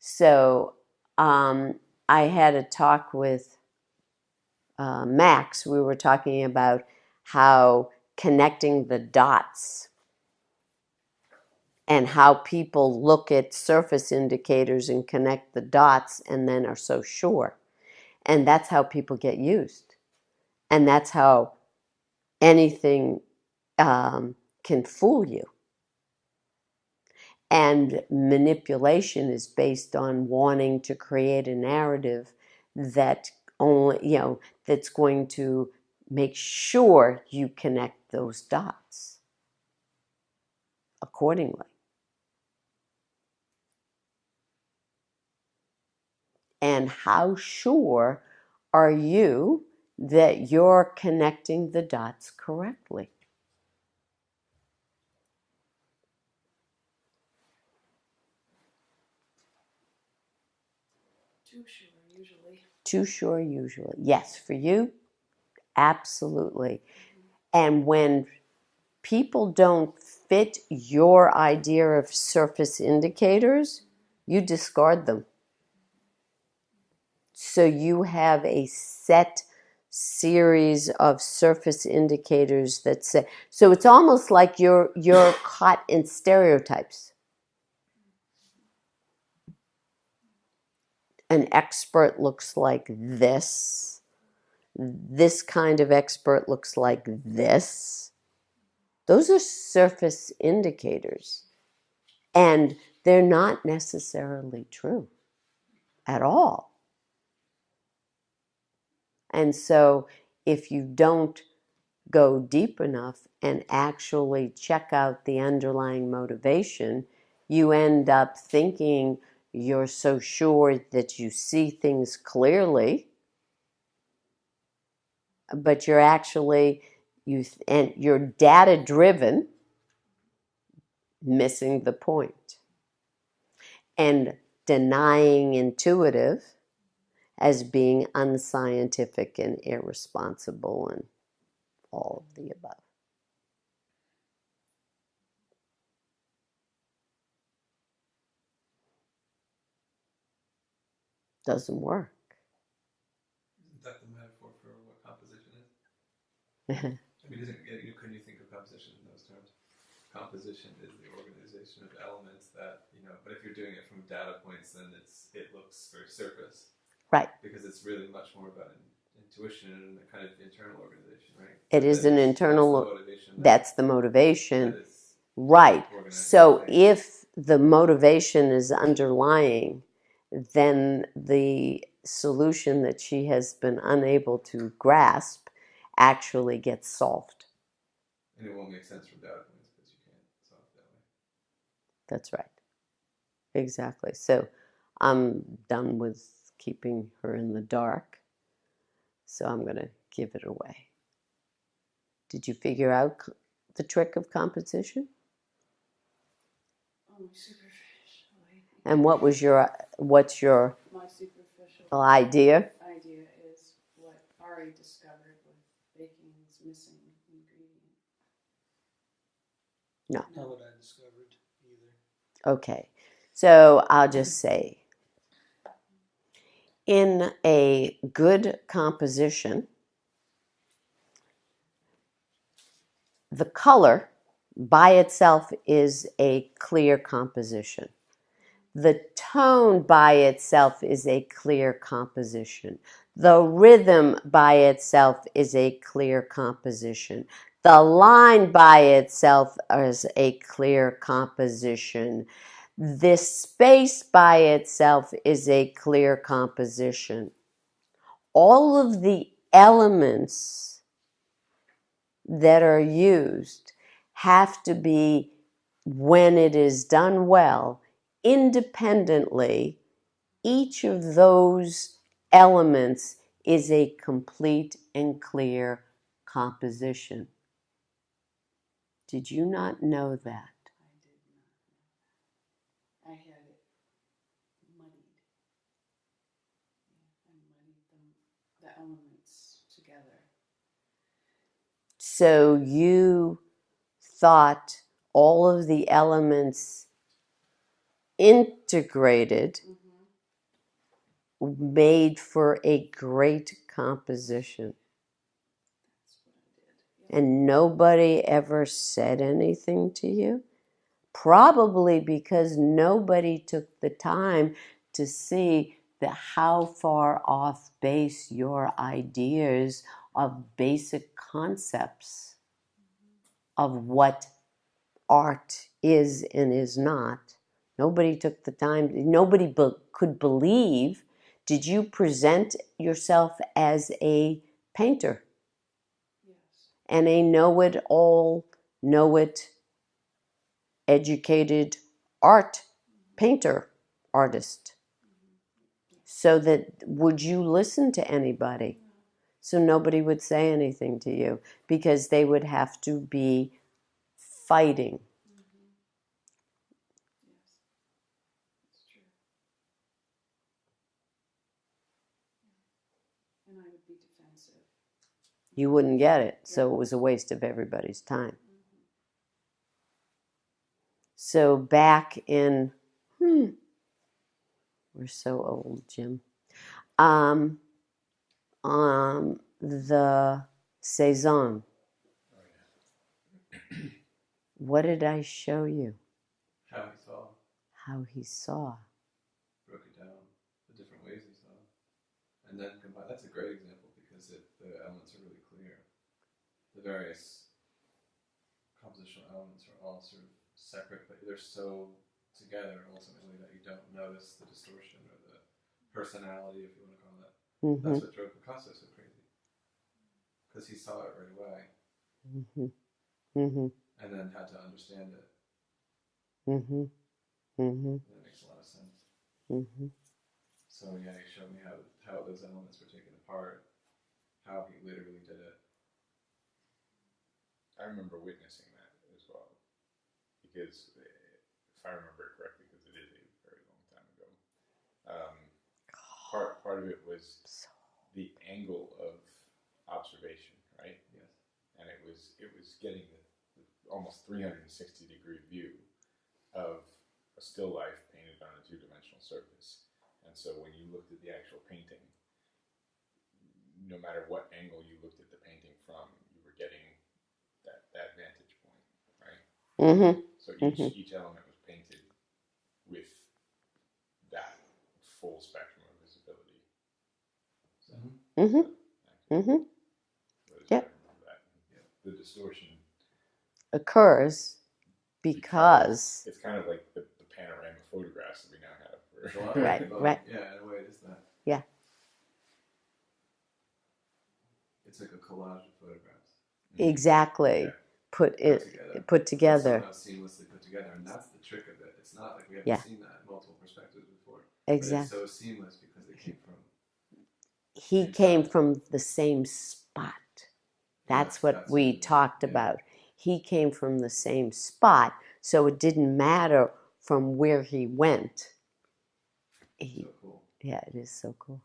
So I had a talk with Max. We were talking about how connecting the dots and how people look at surface indicators and connect the dots and then are so sure. And that's how people get used. And that's how anything can fool you. And manipulation is based on wanting to create a narrative that that's going to make sure you connect those dots accordingly. And how sure are you that you're connecting the dots correctly? Too sure, usually. Too sure, usually. Yes, for you, absolutely. And when people don't fit your idea of surface indicators, you discard them. So you have a set series of surface indicators that say, so it's almost like you're caught in stereotypes. An expert looks like this. This kind of expert looks like this. Those are surface indicators. And they're not necessarily true at all. And so if you don't go deep enough and actually check out the underlying motivation, you end up thinking you're so sure that you see things clearly, but you're actually and you're data driven, missing the point, and denying intuitive as being unscientific and irresponsible and all of the above. Doesn't work. Isn't that the metaphor for what composition is? I mean, couldn't you think of composition in those terms? Composition is the organization of elements that, but if you're doing it from data points, then it looks very surface. Right. Because it's really much more about intuition and a kind of internal organization, right? It is an internal, that's the motivation. That is right. So if the motivation is underlying, then the solution that she has been unable to grasp actually gets solved. And it won't make sense from data points because you can't solve it that way. That's right. Exactly. So I'm done with keeping her in the dark. So I'm going to give it away. Did you figure out the trick of composition? Superficially. And what's your my superficial idea? Idea is what Ari discovered with baking's missing ingredient. No. Not what I discovered either. Okay. So I'll just say, in a good composition, the color by itself is a clear composition. The tone by itself is a clear composition. The rhythm by itself is a clear composition. The line by itself is a clear composition. This space by itself is a clear composition. All of the elements that are used have to be, when it is done well, independently, each of those elements is a complete and clear composition. Did you not know that? I did not know that. I had it muddied. I muddied the elements together. So you thought all of the elements integrated Mm-hmm. made for a great composition. That's what I did. Yeah. And nobody ever said anything to you? Probably because nobody took the time to see how far off base your ideas of basic concepts of what art is and is not. Nobody took the time, nobody could believe. Did you present yourself as a painter Yes. and a know-it-all, know-it, educated art painter, artist? So that would you listen to anybody? So nobody would say anything to you because they would have to be fighting. Yes. That's true. And I would be defensive. You wouldn't get it, so it was a waste of everybody's time. So back in, we're so old, Jim. The Saison. What did I show you? How he saw, How he saw. broke it down, the different ways he saw, and then combine. That's a great example because the elements are really clear. The various compositional elements are all sort of separate, but they're so together ultimately that you don't notice the distortion or the personality, if you want to call it. Mm-hmm. That's what drove Picasso so crazy, because he saw it right away, Mm-hmm. Mm-hmm. and then had to understand it. Mm-hmm. Mm-hmm. That makes a lot of sense. Mm-hmm. So yeah, he showed me how those elements were taken apart, how he literally did it. I remember witnessing that as well, because if I remember correctly, because it is a very long time ago, part of it was the angle of observation, right? Yes. And it was getting the almost 360-degree view of a still life painted on a two-dimensional surface. And so when you looked at the actual painting, no matter what angle you looked at the painting from, you were getting that vantage point, right? Mm-hmm. So each element was painted with that full spectrum of visibility. So, Mm-hmm. Mm-hmm. Yep. Yeah. The distortion Occurs because it's kind of like the panorama photographs that we now have. It's a lot Right, like both. right. Yeah, in a way it is that. Yeah. It's like a collage of photographs. exactly Yeah. put together. Somehow seamlessly put together, and that's the trick of it. It's not like we haven't Yeah. seen that in multiple perspectives before. Exactly. But it's so seamless because it came from. He came from the same spot. That's what we what talked about. He came from the same spot, so it didn't matter from where he went. So cool. Yeah, it is so cool.